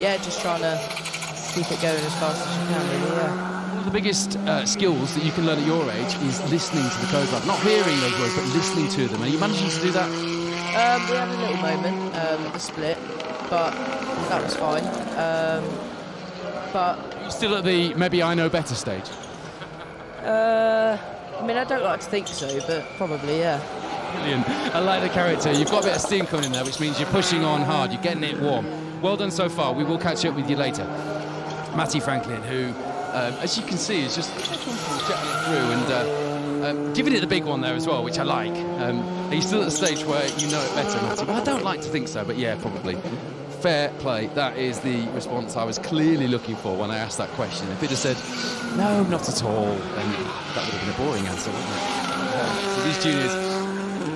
Yeah, just trying to keep it going as fast as you can, really, yeah. One of the biggest skills that you can learn at your age is listening to the code red. Not hearing those words, but listening to them. Are you managing to do that? We had a little moment at the split, but that was fine. But You're still at the maybe I know better stage? I mean, I don't like to think so, but probably, yeah. Brilliant. I like the character. You've got a bit of steam coming in there, which means you're pushing on hard, you're getting it warm. Well done so far. We will catch up with you later. Matty Franklin, who, as you can see, is just jetting it through and giving it the big one there as well, which I like. Are you still at the stage where you know it better, Matty? Well, I don't like to think so, but yeah, probably. Fair play. That is the response I was clearly looking for when I asked that question. If it had said, no, not at all, then that would have been a boring answer, wouldn't it? So these juniors,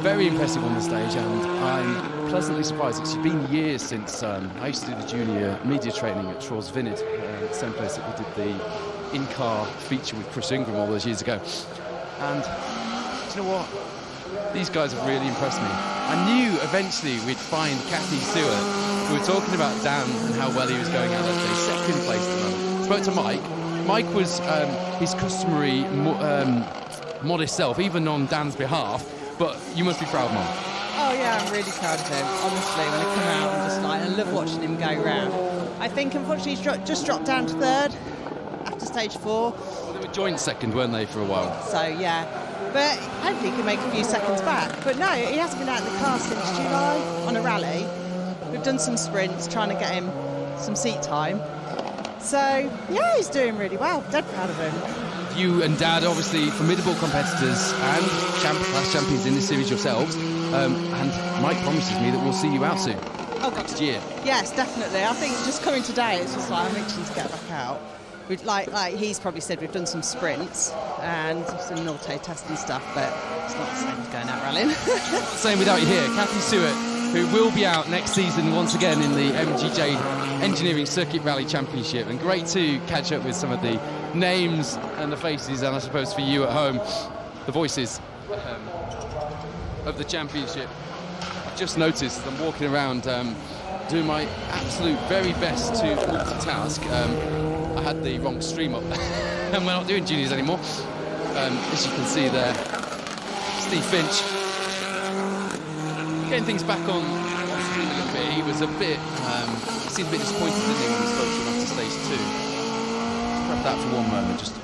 very impressive on the stage, and I'm pleasantly surprised. It's been years since I used to do the junior media training at Shaw's Vineyard, the same place that we did the in-car feature with Chris Ingram all those years ago. And do you know what? These guys have really impressed me. I knew eventually we'd find Kathy Stewart. We were talking about Dan and how well he was going out there, second place at the moment. Spoke to Mike. Mike was his customary modest self, even on Dan's behalf. But you must be proud, Mom. Oh yeah, I'm really proud of him. Honestly, when I come out, I'm just like, I love watching him go round. I think unfortunately he's just dropped down to third after stage 4. Well, they were joint second, weren't they, for a while? So yeah, but hopefully he can make a few seconds back. But no, he hasn't been out in the car since July on a rally. We've done some sprints trying to get him some seat time. So yeah, he's doing really well. Dead proud of him. You and Dad, obviously formidable competitors and past champions in this series yourselves. And Mike promises me that we'll see you out soon. Oh, next year. Yes, definitely. I think just coming today, it's just like I'm itching to get back out. We'd like he's probably said, we've done some sprints and some auto test and stuff, but it's not the same as going out rallying. Same without you here, Kathy Stewart, who will be out next season once again in the MGJ Engineering Circuit Rally Championship. And great to catch up with some of the names and the faces, and I suppose for you at home, the voices of the championship. I've just noticed as I'm walking around doing my absolute very best to multitask. I had the wrong stream up and we're not doing juniors anymore. As you can see there, Steve Finch getting things back on stream a little bit. He was a bit, seemed a bit disappointed, didn't he, when we spoke to him after stage 2. Grab that for one moment, just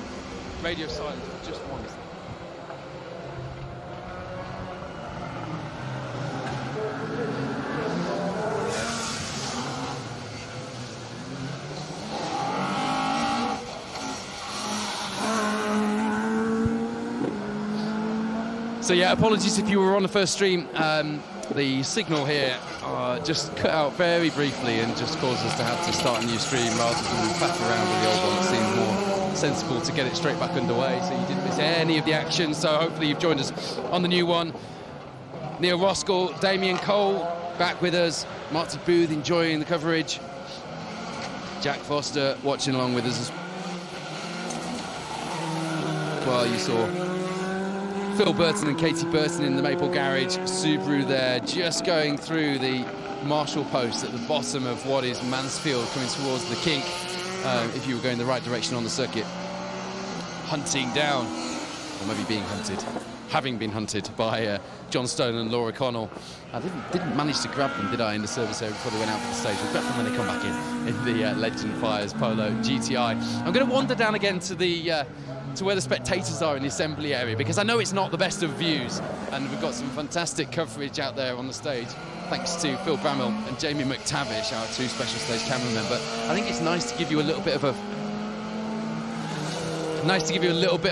radio silence for just one. So yeah, apologies if you were on the first stream. The signal here just cut out very briefly and just caused us to have to start a new stream rather than faff around with the old one. It seemed more sensible to get it straight back underway, so you didn't miss any of the action. So hopefully you've joined us on the new one. Neil Roskell, Damien Cole back with us, Marty Booth enjoying the coverage, Jack Foster watching along with us as well. You saw Phil Burton and Katie Burton in the Maple Garage Subaru there, just going through the Marshall post at the bottom of what is Mansfield, coming towards the kink, if you were going the right direction on the circuit. Hunting down, or maybe being hunted, having been hunted by John Stone and Laura Connell. I didn't manage to grab them, did I, in the service area before they went out for the stage. We'll grab them when they come back in the Legend Fires Polo GTI. I'm going to wander down again to the to where the spectators are in the assembly area, because I know it's not the best of views, and we've got some fantastic coverage out there on the stage, thanks to Phil Bramwell and Jamie McTavish, our 2 special stage cameramen. But I think it's nice to give you a little bit of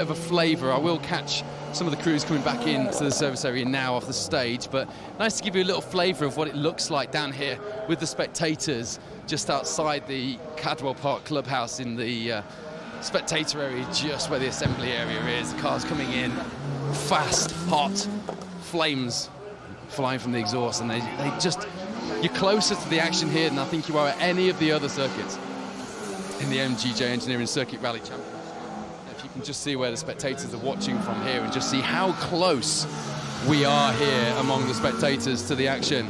a flavour. I will catch some of the crews coming back into the service area now off the stage, but nice to give you a little flavour of what it looks like down here with the spectators just outside the Cadwell Park clubhouse in the spectator area, just where the assembly area is. The cars coming in fast, hot, flames flying from the exhaust, and they just, you're closer to the action here than I think you are at any of the other circuits in the MGJ Engineering Circuit Rally Championship. If you can just see where the spectators are watching from here and just see how close we are here among the spectators to the action.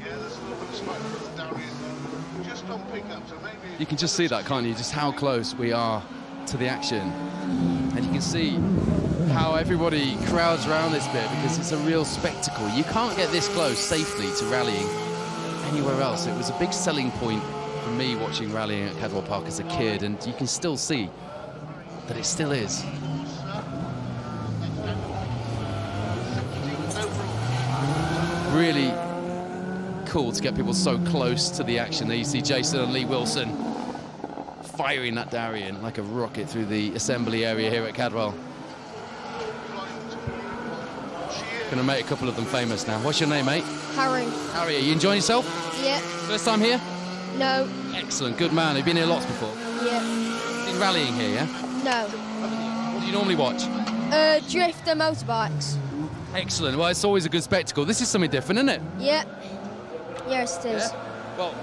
Yeah, there's a little bit of smoke from Darius you can just see that, can't you? Just how close we are to the action. And you can see how everybody crowds around this bit because it's a real spectacle. You can't get this close safely to rallying anywhere else. It was a big selling point for me watching rallying at Cadwell Park as a kid, and you can still see that it still is. Really cool to get people so close to the action. There you see Jason and Lee Wilson firing that Darien like a rocket through the assembly area here at Cadwell. Gonna make a couple of them famous now. What's your name, mate? Harry. Harry, are you enjoying yourself? Yeah. First time here? No. Excellent, good man. You've been here lots before? Yeah. Been rallying here, yeah? No. What do you normally watch? Drift and motorbikes. Excellent, well, it's always a good spectacle. This is something different, isn't it? Yeah. Yes, it is. Yeah? Well,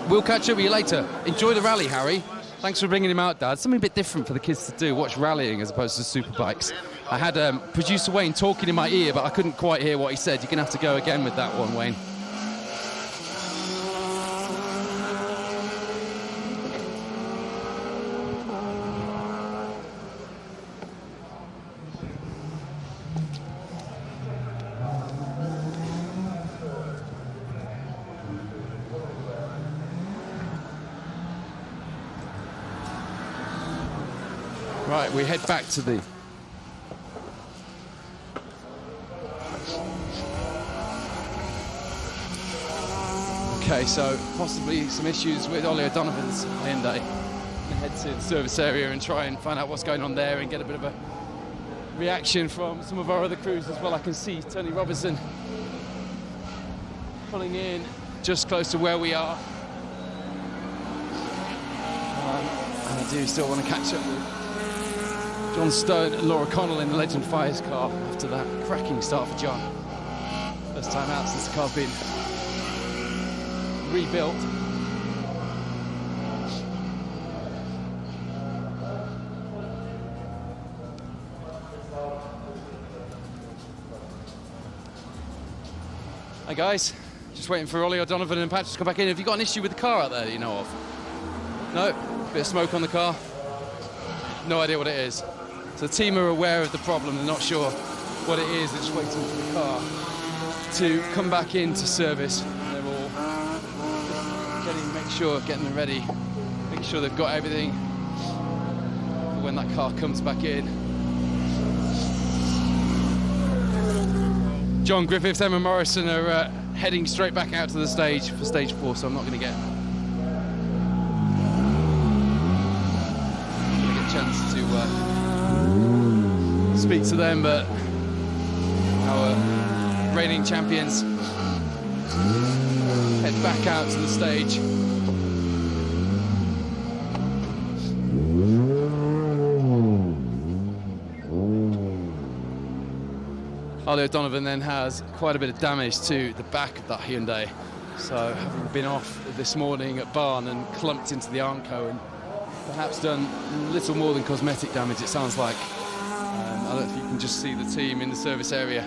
we'll catch up with you later. Enjoy the rally, Harry. Thanks for bringing him out, Dad. Something a bit different for the kids to do, watch rallying as opposed to superbikes. I had producer Wayne talking in my ear, but I couldn't quite hear what he said. You're going to have to go again with that one, Wayne. Right, we head back to the... Okay, so possibly some issues with Ollie Donovan's Hyundai. Head to the service area and try and find out what's going on there and get a bit of a reaction from some of our other crews as well. I can see Tony Robertson pulling in just close to where we are. And I do still want to catch up with John Stone and Laura Connell in the Legend Fires car after that cracking start for John. First time out since the car's been rebuilt. Hi guys, just waiting for Ollie Donovan and Patrick to come back in. Have you got an issue with the car out there that you know of? No? Bit of smoke on the car? No idea what it is. So the team are aware of the problem, they're not sure what it is, they're just waiting for the car to come back into service. They're all getting them ready, making sure they've got everything for when that car comes back in. John Griffiths, Emma Morrison are heading straight back out to the stage for stage 4, so I'm not going to get a chance to speak to them, but our reigning champions head back out to the stage. Ollie Donovan then has quite a bit of damage to the back of that Hyundai. So having been off this morning at Barn and clumped into the Armco and perhaps done little more than cosmetic damage, it sounds like. I don't know if you can just see the team in the service area.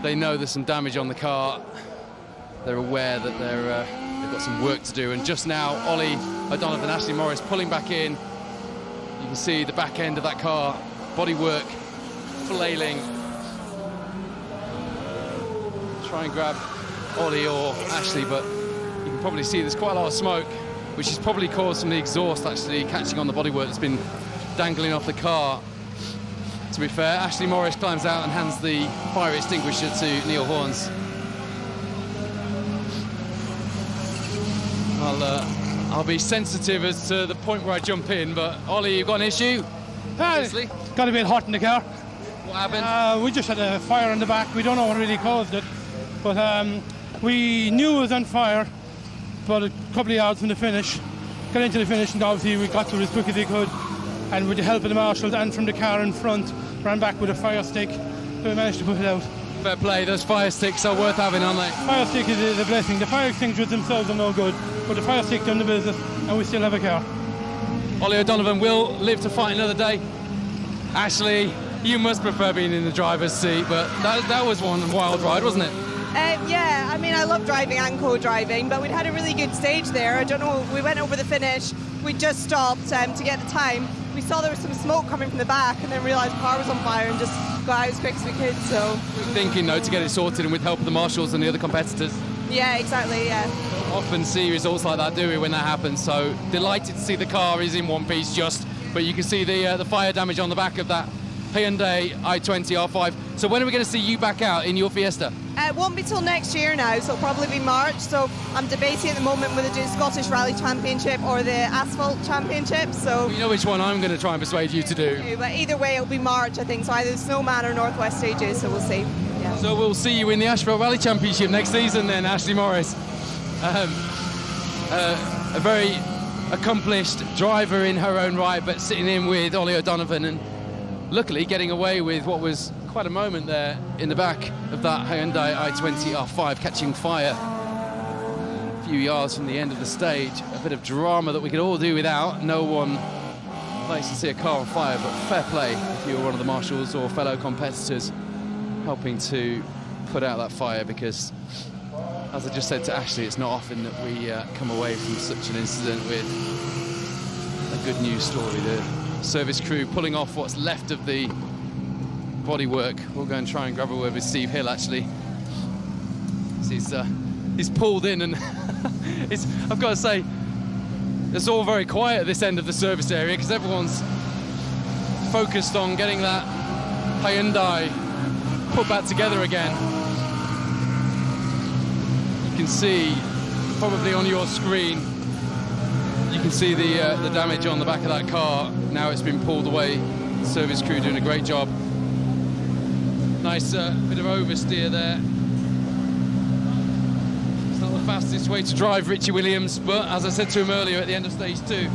They know there's some damage on the car. They're aware that they've got some work to do. And just now, Ollie Donovan, Ashley Morris pulling back in. You can see the back end of that car, bodywork flailing. Try and grab Ollie or Ashley, but you can probably see there's quite a lot of smoke, which has probably caused some of the exhaust actually catching on the bodywork that's been dangling off the car. To be fair, Ashley Morris climbs out and hands the fire extinguisher to Neil Horns. I'll be sensitive as to the point where I jump in, but Ollie, you've got an issue? Obviously. Got a bit hot in the car. What happened? We just had a fire in the back. We don't know what really caused it, but we knew it was on fire about a couple of yards from the finish. Got into the finish, and obviously we got to it as quick as we could, and with the help of the marshals and from the car in front, ran back with a fire stick. So we managed to put it out. Fair play, those fire sticks are worth having, aren't they? Fire stick is a blessing. The fire extinguishers themselves are no good, but the fire stick done the business, and we still have a car. Ollie O'Donovan will live to fight another day. Ashley, you must prefer being in the driver's seat, but that was one wild ride, wasn't it? Yeah, I mean, I love driving and co-driving, but we'd had a really good stage there. I don't know, we went over the finish, we just stopped to get the time. We saw there was some smoke coming from the back and then realised the car was on fire and just got out as quick as we could, so... Thinking, though, to get it sorted and with help of the marshals and the other competitors. Yeah, exactly, yeah. Often see results like that, do we, when that happens? So delighted to see the car is in one piece just, but you can see the fire damage on the back of that Hyundai i20 R5. So when are we going to see you back out in your Fiesta? It won't be till next year now, so it'll probably be March. So I'm debating at the moment whether to do the Scottish Rally Championship or the Asphalt Championship. So You know which one I'm going to try and persuade you to do. but either way, it'll be March, I think. So either the Snowman or Northwest stages. So we'll see. Yeah. So we'll see you in the Asphalt Rally Championship next season then, Ashley Morris. A very accomplished driver in her own right, but sitting in with Ollie Donovan and luckily getting away with what was quite a moment there in the back of that Hyundai i20 R5 catching fire a few yards from the end of the stage. A bit of drama that we could all do without. No one likes to see a car on fire, but fair play if you were one of the marshals or fellow competitors helping to put out that fire, because as I just said to Ashley, it's not often that we come away from such an incident with a good news story. The service crew pulling off what's left of the bodywork. We'll go and try and grab a word with Steve Hill, actually. He's pulled in and I've got to say, it's all very quiet at this end of the service area because everyone's focused on getting that Hyundai put back together again. You can see, probably on your screen, you can see the damage on the back of that car. Now it's been pulled away. The service crew doing a great job. Nice bit of oversteer there. It's not the fastest way to drive, Richie Williams, but as I said to him earlier at the end of stage 2,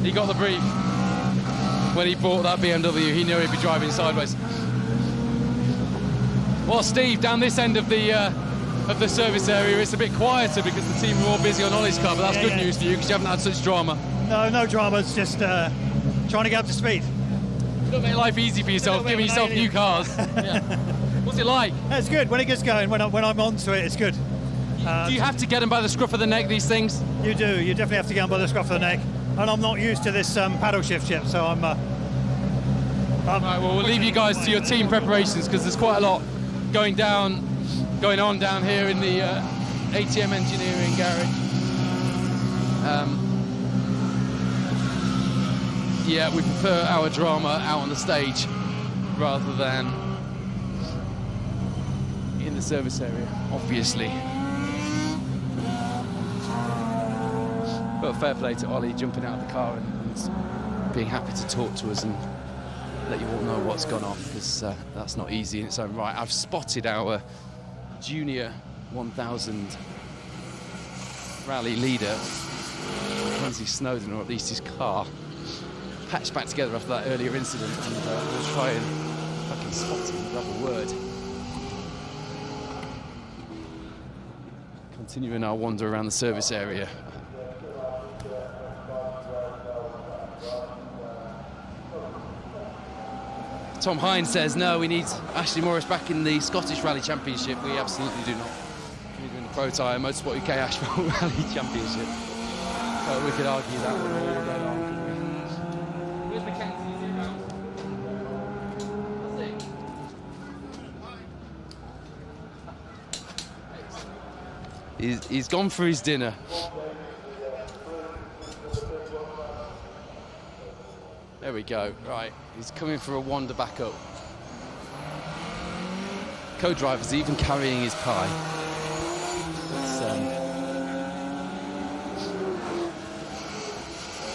he got the brief. When he bought that BMW, he knew he'd be driving sideways. Well, Steve, down this end of the service area, it's a bit quieter because the team are all busy on Ollie's car, but that's good news for you because you haven't had such drama. No drama, it's just trying to get up to speed. Don't make life easy for yourself, giving yourself new cars. Yeah. What's it like? It's good, when it gets going, when I'm onto it, it's good. Do you have to get them by the scruff of the neck, these things? You do, you definitely have to get them by the scruff of the neck. And I'm not used to this paddle shift yet, so I'm right, well, we'll leave you guys to your team preparations because there's quite a lot going on down here in the ATM engineering garage. Yeah, we prefer our drama out on the stage rather than in the service area, obviously. But fair play to Ollie jumping out of the car and being happy to talk to us and let you all know what's gone on, because that's not easy in its own right. I've spotted our junior 1000 rally leader, Mackenzie Snowden, or at least his car, patched back together after that earlier incident, and we'll try and fucking spot him and grab a word. Continuing our wander around the service area. Tom Hines says, no, we need Ashley Morris back in the Scottish Rally Championship. We absolutely do not. We're doing the Pro Tyre Motorsport UK Asphalt Rally Championship. So we could argue that one all day long, couldn't we? Where's Mackenzie? He's gone for his dinner. There we go, right. He's coming for a wander back up. Co-driver's even carrying his pie.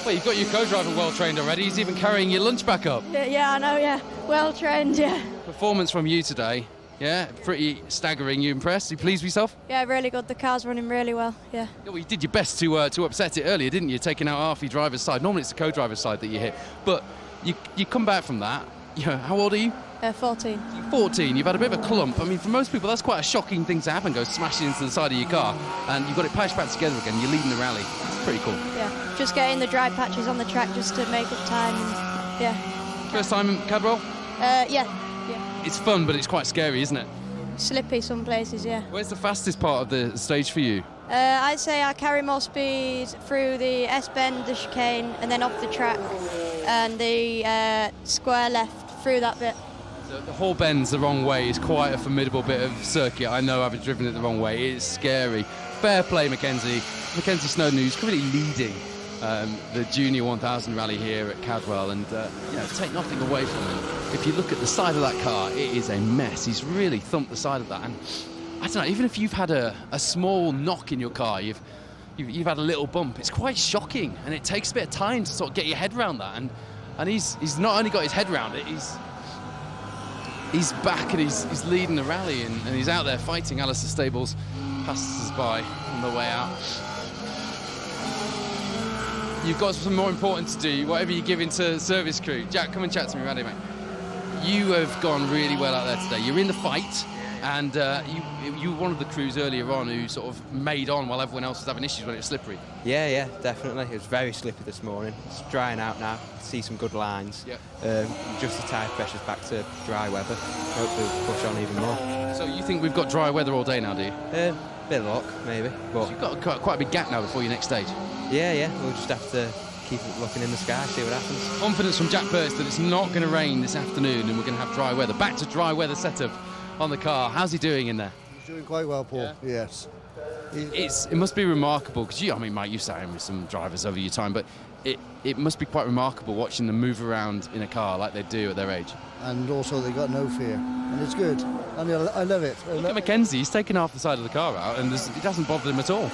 Well, you've got your co-driver well trained already. He's even carrying your lunch back up. Yeah, I know, yeah. Well trained, yeah. Performance from you today, yeah? Pretty staggering. You impressed? You pleased with yourself? Yeah, really good. The car's running really well, yeah. Yeah, well, you did your best to upset it earlier, didn't you? Taking out half your driver's side. Normally it's the co-driver's side that you hit. But you come back from that. You know, how old are you? 14. 14. You've had a bit of a clump. I mean, for most people, that's quite a shocking thing to happen. Go smashing into the side of your car, and you've got it patched back together again. You're leading the rally. It's pretty cool. Yeah, just getting the dry patches on the track just to make up time. And, yeah. First time in Cadwell? Yeah. It's fun, but it's quite scary, isn't it? slippy some places, yeah. Where's the fastest part of the stage for you? I'd say I carry more speed through the S-bend, the chicane, and then off the track, and the square left through that bit. The whole bends the wrong way is quite a formidable bit of circuit. I know I've driven it the wrong way. It's scary. Fair play, Mackenzie. Mackenzie Snowden, who's currently leading the Junior 1000 rally here at Cadwell, and take nothing away from him. If you look at the side of that car, it is a mess. He's really thumped the side of that, and I don't know, even if you've had a small knock in your car, you've had a little bump, it's quite shocking, and it takes a bit of time to sort of get your head around that, and he's not only got his head around it, he's back and he's leading the rally, and he's out there fighting. Alistair Stables passes us by on the way out. You've got something more important to do, whatever you give into service crew. Jack, come and chat to me, ready, mate. You have gone really well out there today. You're in the fight, and you were one of the crews earlier on who sort of made on while everyone else was having issues when it was slippery. Yeah, definitely. It was very slippy this morning. It's drying out now. See some good lines. Yep. Just the tyre pressure's back to dry weather. Hopefully we'll push on even more. So you think we've got dry weather all day now, do you? Bit of luck, maybe. But You've got quite a big gap now before your next stage. Yeah. We'll just have to keep looking in the sky, see what happens. Confidence from Jack Burst that it's not going to rain this afternoon and we're going to have dry weather. Back to dry weather setup on the car. How's he doing in there? He's doing quite well, Paul. Yeah. Yes. It must be remarkable because Mike, you've sat in with some drivers over your time, but it must be quite remarkable watching them move around in a car like they do at their age. And also they got no fear, and it's good. I mean, I love it. Look at Mackenzie. He's taken half the side of the car out, and it doesn't bother him at all.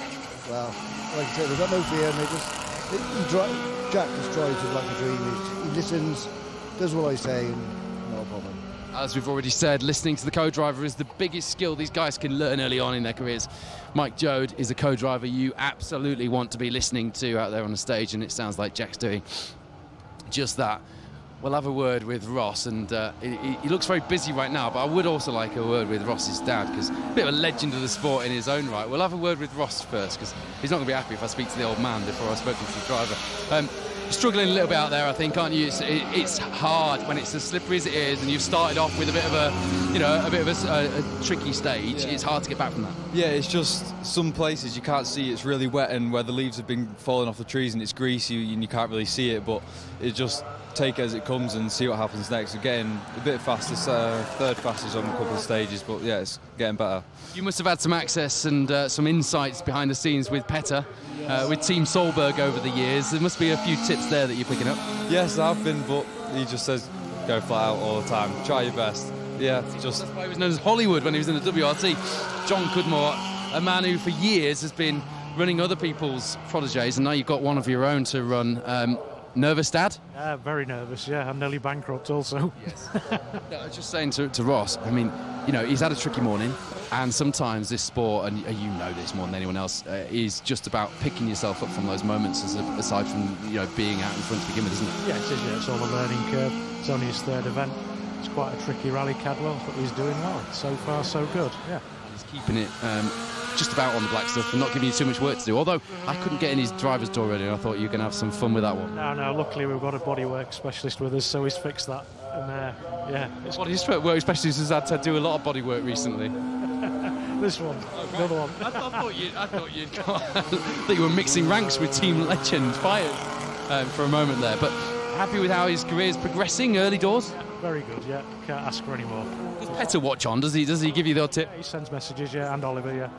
Well, like I said, they've got no fear, and Jack just drives it like a dream. He listens, does what I say, and no problem. As we've already said, listening to the co-driver is the biggest skill these guys can learn early on in their careers. Mike Jode is a co-driver you absolutely want to be listening to out there on the stage, and it sounds like Jack's doing just that. We'll have a word with Ross, and he looks very busy right now, but I would also like a word with Ross's dad, because a bit of a legend of the sport in his own right. We'll have a word with Ross first, because he's not going to be happy if I speak to the old man before I've spoken to the driver. Struggling a little bit out there, I think, aren't you? It's hard when it's as slippery as it is, and you've started off with a bit of a tricky stage. Yeah. It's hard to get back from that. Yeah, it's just some places you can't see. It's really wet, and where the leaves have been falling off the trees and it's greasy and you can't really see it. But it just take it as it comes and see what happens next. We're getting a bit faster, third fastest on a couple of stages, but yeah, it's getting better. You must have had some access and some insights behind the scenes with Petter, with Team Solberg over the years. There must be a few tips there that you're picking up. Yes, I've been, but he just says go flat out all the time. Try your best. Yeah, just. That's why he was known as Hollywood when he was in the WRT. John Cudmore, a man who for years has been running other people's proteges, and now you've got one of your own to run. Nervous, Dad? Very nervous, yeah. I'm nearly bankrupt also. Yes. No, I was just saying to Ross, I mean, he's had a tricky morning, and sometimes this sport, and you know this more than anyone else, is just about picking yourself up from those moments, aside from, being out in front to begin with, isn't it? Yeah, it is, yeah. It's all a learning curve. It's only his third event. It's quite a tricky rally, Cadwell, but he's doing well. So far, so good, yeah. He's keeping it just about on the black stuff and not giving you too much work to do. Although I couldn't get in his driver's door earlier, I thought you were going to have some fun with that one. No, luckily we've got a bodywork specialist with us, so he's fixed that. And yeah. Bodywork specialist has had to do a lot of bodywork recently. This one, another one. I thought you were mixing ranks with Team Legend Fires for a moment there, but happy with how his career is progressing early doors? Very good, yeah. Can't ask for any more. Does Petter watch on? Does he give you the odd tip? Yeah, he sends messages, yeah, and Oliver, yeah.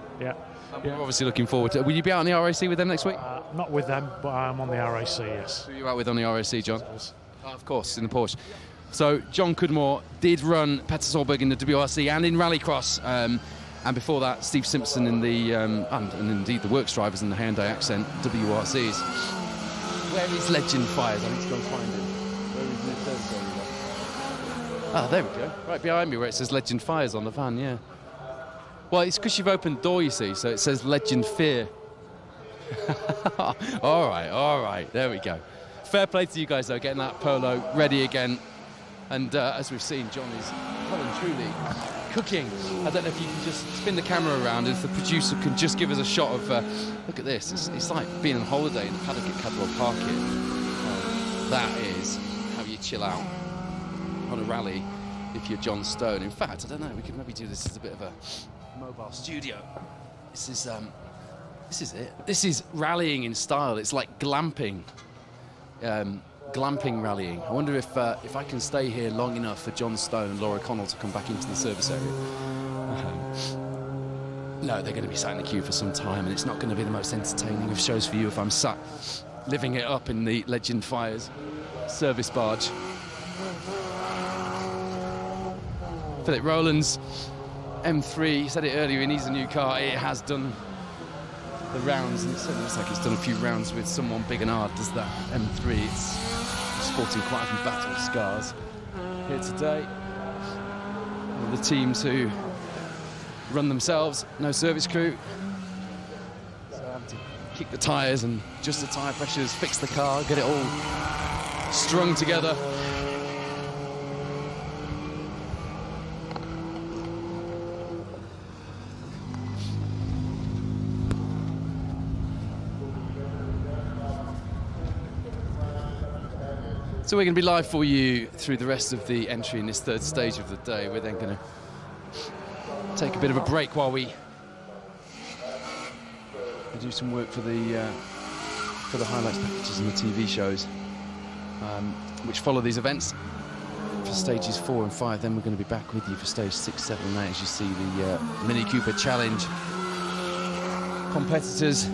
We're obviously looking forward to it. Will you be out on the RAC with them next week? Not with them, but I'm on the RAC, yes. Who are you out with on the RAC, John? Of course, in the Porsche. So John Cudmore did run Petter Solberg in the WRC and in Rallycross, and before that, Steve Simpson in the and indeed the works drivers in the Hyundai Accent WRCs. Where is Legend Fires? I need to go and find him. Where is it? Ah, there we go. Right behind me where it says Legend Fires on the van, yeah. Well, it's because you've opened the door, you see, so it says Legend Fear. All right. There we go. Fair play to you guys, though, getting that polo ready again. And as we've seen, John is well and truly cooking. I don't know if you can just spin the camera around, if the producer can just give us a shot of, look at this. It's like being on holiday in the paddock at Cadwell Park here. That is how you chill out on a rally if you're John Stone. In fact, I don't know, we could maybe do this as a bit of a mobile studio. This is it. This is rallying in style. It's like glamping. Glamping rallying. I wonder if I can stay here long enough for John Stone and Laura Connell to come back into the service area. No, they're going to be sat in the queue for some time, and it's not going to be the most entertaining of shows for you if I'm sat living it up in the Legend Fires service barge. Philip Rowland's M3, he said it earlier, he needs a new car. It has done the rounds, and it certainly looks like it's done a few rounds with someone big and hard, does that M3. It's sporting quite a few battle scars here today. One of the teams who run themselves, no service crew. So I have to kick the tyres and adjust the tyre pressures, fix the car, get it all strung together. So we're going to be live for you through the rest of the entry in this third stage of the day. We're then going to take a bit of a break while we do some work for the highlights packages and the TV shows, which follow these events. For stages 4 and 5, then we're going to be back with you for stage 6, 7, and 8, as you see the Mini Cooper Challenge competitors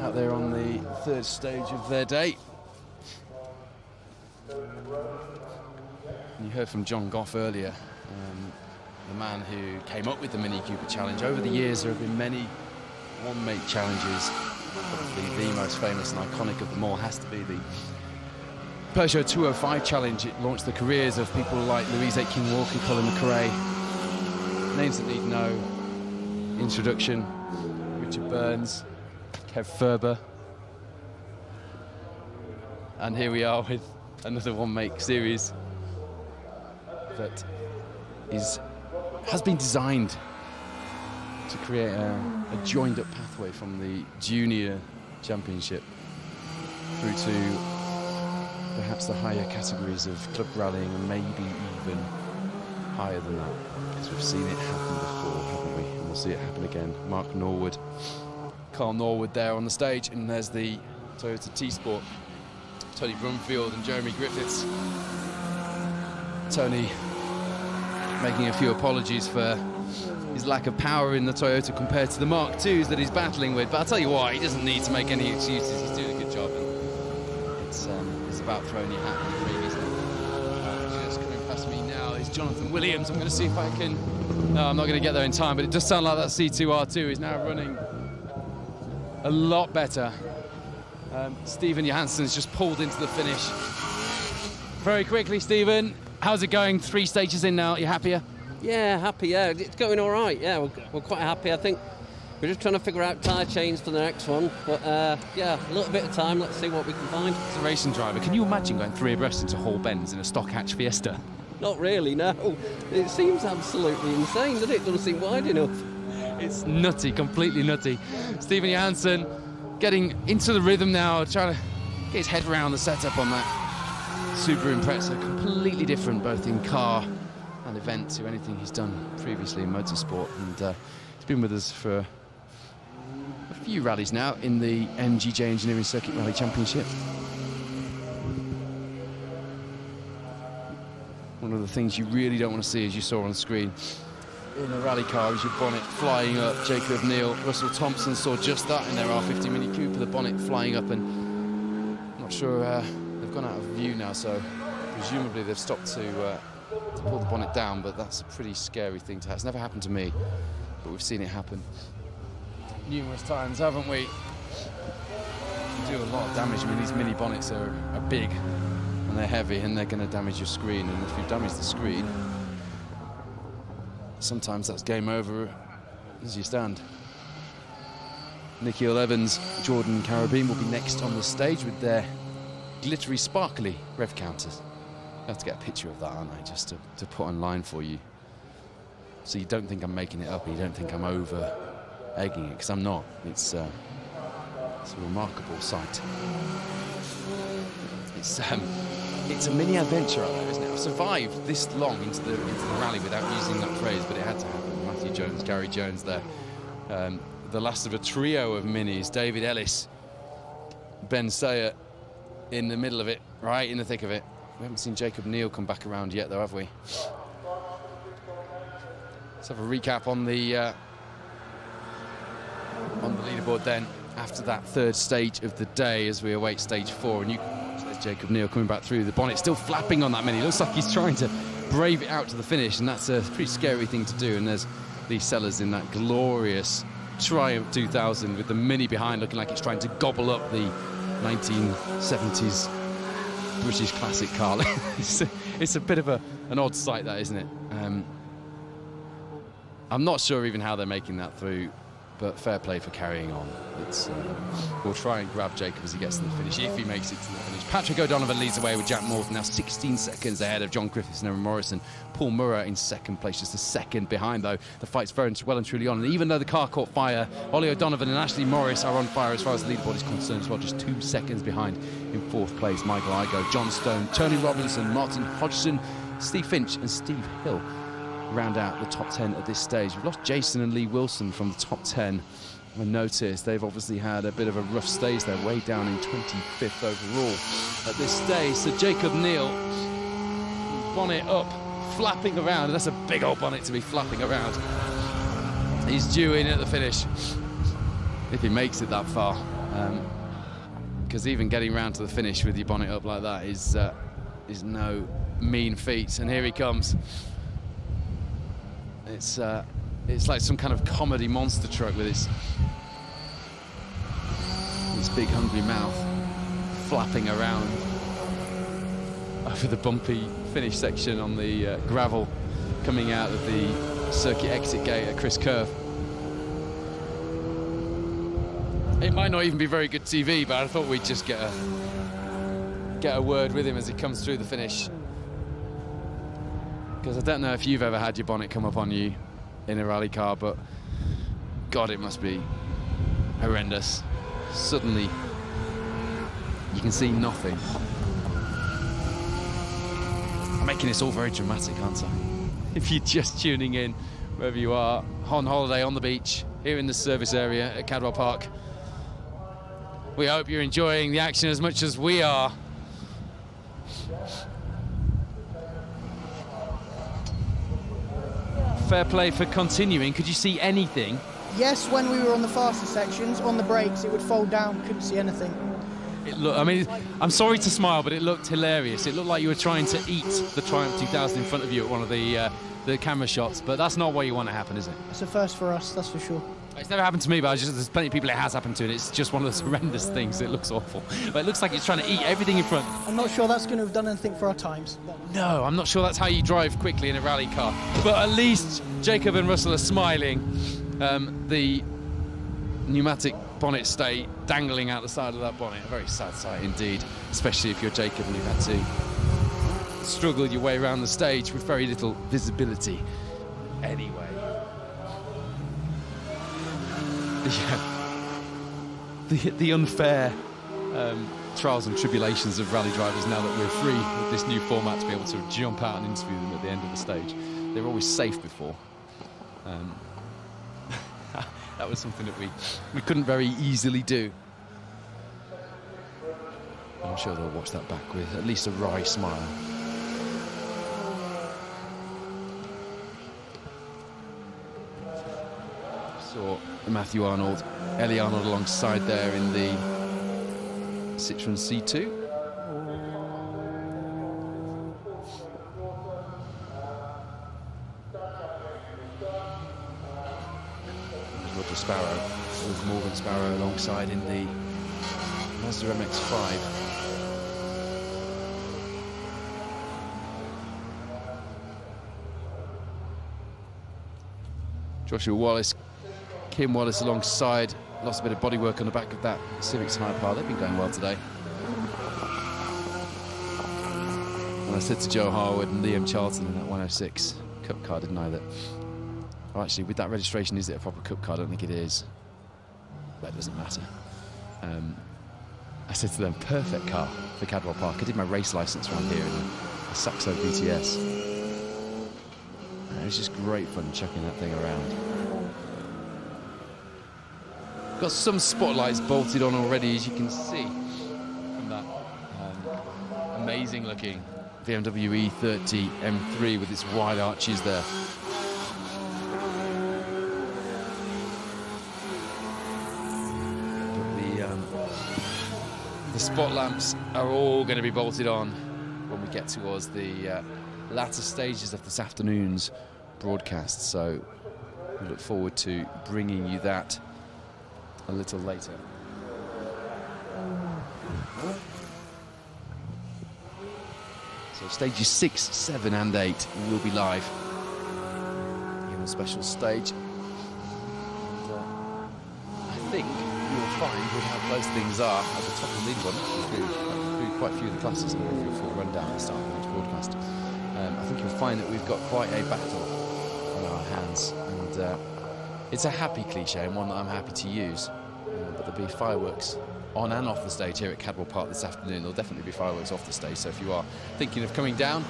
out there on the third stage of their day. You heard from John Goff earlier, the man who came up with the Mini Cooper Challenge. Over the years, there have been many one-make challenges. Probably the most famous and iconic of them all has to be the Peugeot 205 Challenge. It launched the careers of people like Louise Aitken-Walker, Colin McRae, names that need no introduction. Richard Burns, Kev Ferber. And here we are with another one-make series that has been designed to create a joined-up pathway from the junior championship through to perhaps the higher categories of club rallying, and maybe even higher than that, because we've seen it happen before, haven't we? And we'll see it happen again. Mark Norwood, Carl Norwood there on the stage, and there's the Toyota T-Sport, Tony Brumfield and Jeremy Griffiths. Tony making a few apologies for his lack of power in the Toyota compared to the Mark IIs that he's battling with, but I'll tell you what, he doesn't need to make any excuses. He's doing a good job, and it's about throwing your hat in the ring, isn't it? Just coming past me now is Jonathan Williams. I'm going to see if I can... No, I'm not going to get there in time, but it does sound like that C2R2 is now running a lot better. Stephen Johansson's just pulled into the finish. Very quickly, Stephen, how's it going? 3 stages in now, you happier? Yeah, happy, yeah. It's going all right, yeah. We're quite happy. I think we're just trying to figure out tyre chains for the next one. But, yeah, a little bit of time. Let's see what we can find. As a racing driver, can you imagine going 3 abreast into Hall Bends in a stock hatch Fiesta? Not really, no. It seems absolutely insane, doesn't it? It doesn't seem wide enough. It's nutty, completely nutty. Stephen Johansson getting into the rhythm now, trying to get his head around the setup on that Super Impreza. Completely different, both in car and event, to anything he's done previously in motorsport. And he's been with us for a few rallies now in the MGJ Engineering Circuit Rally Championship. One of the things you really don't want to see, as you saw on screen, in a rally car, is your bonnet flying up. Jacob Neal, Russell Thompson saw just that in their R50 Mini Cooper, the bonnet flying up, and I'm not sure they've gone out of view now, so presumably they've stopped to pull the bonnet down, but that's a pretty scary thing to have. It's never happened to me, but we've seen it happen numerous times, haven't we? You do a lot of damage. I mean, these mini bonnets are big and they're heavy, and they're going to damage your screen, and if you damage the screen, sometimes that's game over as you stand. Nicky Evans, Jordan Carabine will be next on the stage with their glittery, sparkly rev counters. I have to get a picture of that, aren't I, just to put online for you, so you don't think I'm making it up and you don't think I'm over egging it, because I'm not. It's a remarkable sight. It's a mini adventure out there, isn't it? I've survived this long into the rally without using that phrase, but it had to happen. Matthew Jones, Gary Jones there. The last of a trio of minis. David Ellis, Ben Sayer in the middle of it, right in the thick of it. We haven't seen Jacob Neal come back around yet, though, have we? Let's have a recap on the leaderboard then, after that third stage of the day, as we await stage 4. And there's Jacob Neal coming back through. The bonnet still flapping on that mini. Looks like he's trying to brave it out to the finish, and that's a pretty scary thing to do. And there's Lee Sellers in that glorious Triumph 2000 with the mini behind, looking like it's trying to gobble up the 1970s British classic car. It's a bit of an odd sight, that, isn't it? I'm not sure even how they're making that through, but fair play for carrying on. We'll try and grab Jacob as he gets to the finish, if he makes it to the finish. Patrick O'Donovan leads away with Jack Morton, now 16 seconds ahead of John Griffiths and Evan Morrison. Paul Murrah in second place, just a second behind, though. The fight's very well and truly on. And even though the car caught fire, Ollie O'Donovan and Ashley Morris are on fire as far as the leaderboard is concerned as well, just 2 seconds behind in fourth place. Michael Igo, John Stone, Tony Robinson, Martin Hodgson, Steve Finch and Steve Hill round out the top 10 at this stage. We've lost Jason and Lee Wilson from the top 10. I noticed they've obviously had a bit of a rough stage. They're way down in 25th overall at this stage. So Jacob Neal, bonnet up, flapping around. And that's a big old bonnet to be flapping around. He's due in at the finish, if he makes it that far. Because even getting round to the finish with your bonnet up like that is no mean feat. And here he comes. It's like some kind of comedy monster truck with its big hungry mouth flapping around over the bumpy finish section on the gravel coming out of the circuit exit gate at Chris Curve. It might not even be very good TV, but I thought we'd just get a word with him as he comes through the finish. Because I don't know if you've ever had your bonnet come up on you in a rally car, but God, it must be horrendous. Suddenly, you can see nothing. I'm making this all very dramatic, aren't I? If you're just tuning in, wherever you are, on holiday on the beach, here in the service area at Cadwell Park, we hope you're enjoying the action as much as we are. Fair play for continuing. Could you see anything? Yes, when we were on the faster sections, on the brakes, it would fold down, couldn't see anything. I mean, I'm sorry to smile, but it looked hilarious. It looked like you were trying to eat the Triumph 2000 in front of you at one of the camera shots, but that's not what you want to happen, is it? It's a first for us, that's for sure. It's never happened to me, but there's plenty of people it has happened to, and it's just one of those horrendous things. It looks awful. But it looks like it's trying to eat everything in front. I'm not sure that's going to have done anything for our times. No, I'm not sure that's how you drive quickly in a rally car. But at least Jacob and Russell are smiling. The pneumatic bonnet stay dangling out the side of that bonnet. A very sad sight indeed, especially if you're Jacob and you've had to struggle your way around the stage with very little visibility. Anyway. Yeah. The unfair trials and tribulations of rally drivers now that we're free with this new format to be able to jump out and interview them at the end of the stage. They were always safe before. That was something that we couldn't very easily do. I'm sure they'll watch that back with at least a wry smile. Saw Matthew Arnold, Ellie Arnold alongside there in the Citroen C2. Roger Sparrow with Morgan Sparrow alongside in the Mazda MX-5. Joshua Wallace, Kim Wallace alongside, lost a bit of bodywork on the back of that Civic Type R. They've been going well today. And I said to Joe Harwood and Liam Charlton in that 106 Cup car, didn't I, that, well, actually, with that registration, is it a proper Cup car? I don't think it is. That doesn't matter. I said to them, perfect car for Cadwell Park. I did my race licence around here in a Saxo BTS. And it was just great fun chucking that thing around. Got some spotlights bolted on already, as you can see from that amazing looking BMW E30 M3 with its wide arches there. The spot lamps are all going to be bolted on when we get towards the latter stages of this afternoon's broadcast, so we look forward to bringing you that a little later. So stages 6, 7 and 8 will be live here on a special stage. And, I think you'll find with how close things are at the top of the leaderboard, through quite a few of the classes, and we'll give you a full rundown at the start of the next broadcast. I think you'll find that we've got quite a battle on our hands, and it's a happy cliche and one that I'm happy to use. But there'll be fireworks on and off the stage here at Cadwell Park this afternoon. There'll definitely be fireworks off the stage, so if you are thinking of coming down,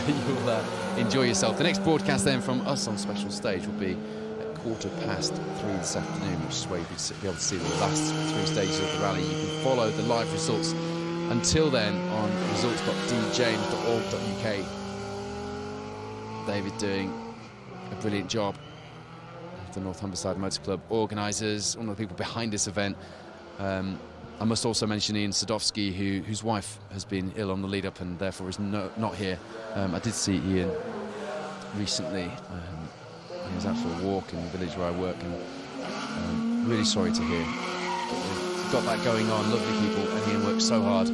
you'll enjoy yourself. The next broadcast then from us on special stage will be at 3:15 this afternoon, which is where you'll be able to see the last 3 stages of the rally. You can follow the live results until then on results.djames.org.uk. David doing a brilliant job. The North Humberside Motor Club organisers, one of the people behind this event. I must also mention Ian Sadowski, whose wife has been ill on the lead-up and therefore is not here. I did see Ian recently. He was out for a walk in the village where I work, and really sorry to hear. We've got that going on, lovely people, and Ian worked so hard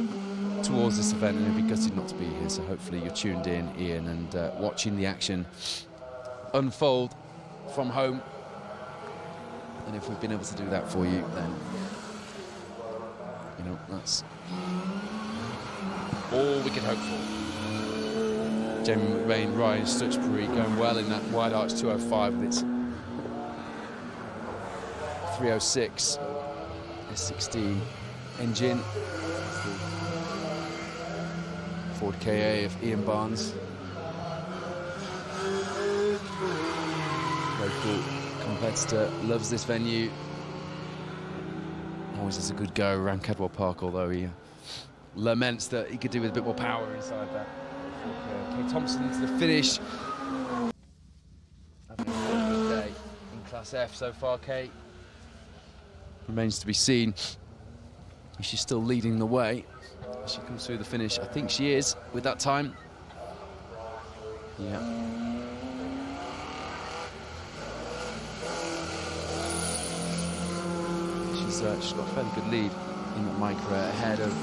towards this event, and he'd be gutted not to be here. So hopefully you're tuned in, Ian, and watching the action unfold from home. And if we've been able to do that for you, then you know that's all we can hope for. Jamie McRae, Ryan Stutchbury going well in that wide arch 205 with its 306 S16 engine. That's the Ford KA of Ian Barnes. Local competitor, loves this venue. Always has a good go around Cadwell Park, although he laments that he could do with a bit more power inside that. Kay Thompson into the finish. Having a good day in Class F so far, Kay. Remains to be seen if she's still leading the way as she comes through the finish. I think she is with that time. Yeah. She's got a fairly good lead in that micro ahead of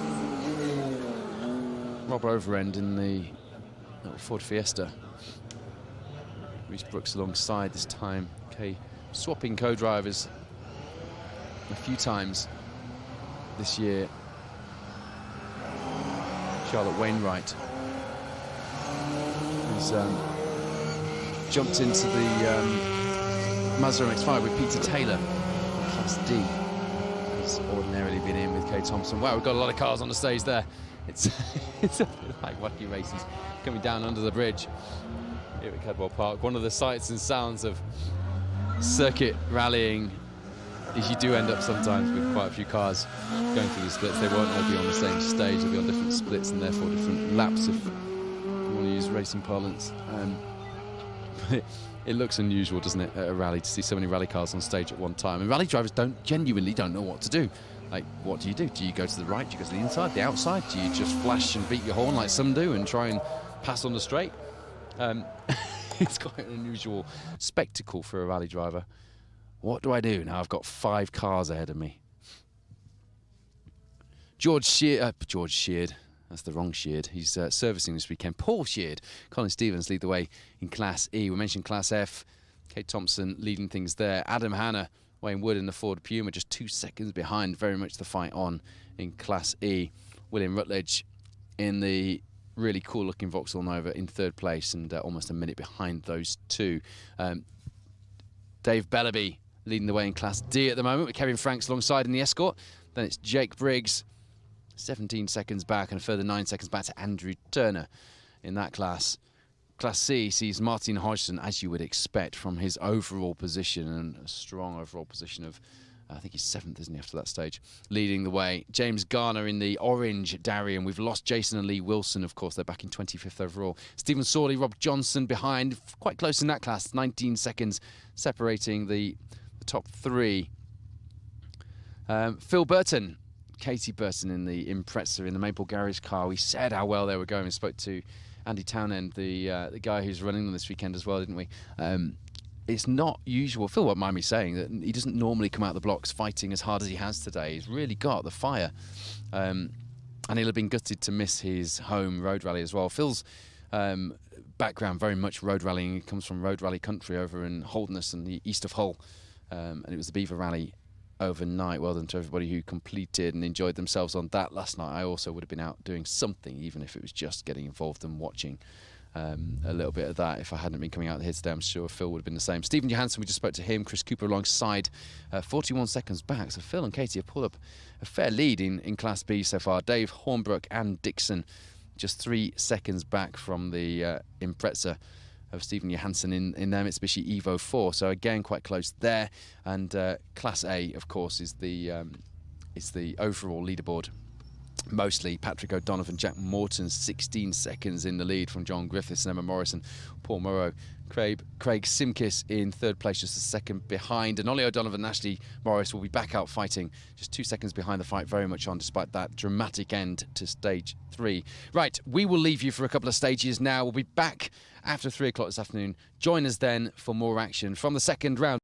Rob Overend in the little Ford Fiesta. Reese Brooks alongside this time. Okay, swapping co-drivers a few times this year. Charlotte Wainwright has jumped into the Mazda MX-5 with Peter Taylor in Class D. He's ordinarily been in with Kay Thompson. Wow, we've got a lot of cars on the stage there. It's it's like wacky races coming down under the bridge here at Cadwell Park. One of the sights and sounds of circuit rallying is you do end up sometimes with quite a few cars going through the splits. They won't all be on the same stage. They'll be on different splits and therefore different laps, if you want to use racing parlance. It looks unusual, doesn't it, at a rally to see so many rally cars on stage at one time. And rally drivers genuinely don't know what to do. Like, what do? Do you go to the right? Do you go to the inside, the outside? Do you just flash and beat your horn like some do and try and pass on the straight? It's quite an unusual spectacle for a rally driver. What do I do now? I've got 5 cars ahead of me. George Sheard. That's the wrong Sheard. He's servicing this weekend. Paul Sheard. Colin Stevens lead the way in Class E. We mentioned Class F. Kate Thompson leading things there. Adam Hanna, Wayne Wood in the Ford Puma, just 2 seconds behind. Very much the fight on in Class E. William Rutledge in the really cool-looking Vauxhall Nova in 3rd place and almost a minute behind those two. Dave Bellaby leading the way in Class D at the moment with Kevin Franks alongside in the Escort. Then it's Jake Briggs 17 seconds back and a further 9 seconds back to Andrew Turner in that class. Class C sees Martin Hodgson, as you would expect, from his overall position, and a strong overall position of, I think he's 7th, isn't he, after that stage, leading the way. James Garner in the orange Darien. We've lost Jason and Lee Wilson, of course. They're back in 25th overall. Stephen Sawley, Rob Johnson behind, quite close in that class, 19 seconds separating the top 3. Phil Burton, Katie Burton in the Impreza in the Maple Garage car. We said how well they were going. We spoke to Andy Townend, the guy who's running them this weekend as well, didn't we? It's not usual. Phil won't mind me saying that he doesn't normally come out the blocks fighting as hard as he has today. He's really got the fire. And he'll have been gutted to miss his home road rally as well. Phil's background very much road rallying. He comes from road rally country over in Holderness and the east of Hull. And it was the Beaver Rally overnight. Well done to everybody who completed and enjoyed themselves on that last night. I also would have been out doing something, even if it was just getting involved and watching a little bit of that. If I hadn't been coming out here today, I'm sure Phil would have been the same. Stephen Johansson, we just spoke to him. Chris Cooper alongside, 41 seconds back. So Phil and Katie have pulled up a fair lead in Class B so far. Dave Hornbrook and Dixon just 3 seconds back from the Impreza of Stephen Johansson in their Mitsubishi Evo 4. So again, quite close there. And Class A, of course, is the overall leaderboard. Mostly Patrick O'Donovan, Jack Morton, 16 seconds in the lead from John Griffiths and Emma Morrison, Paul Morrow, Craig Simkis in 3rd place, just a second behind. And Ollie O'Donovan and Ashley Morris will be back out fighting, just 2 seconds behind the fight, very much on, despite that dramatic end to stage 3. Right, we will leave you for a couple of stages now. We'll be back after 3 o'clock this afternoon. Join us then for more action from the second round.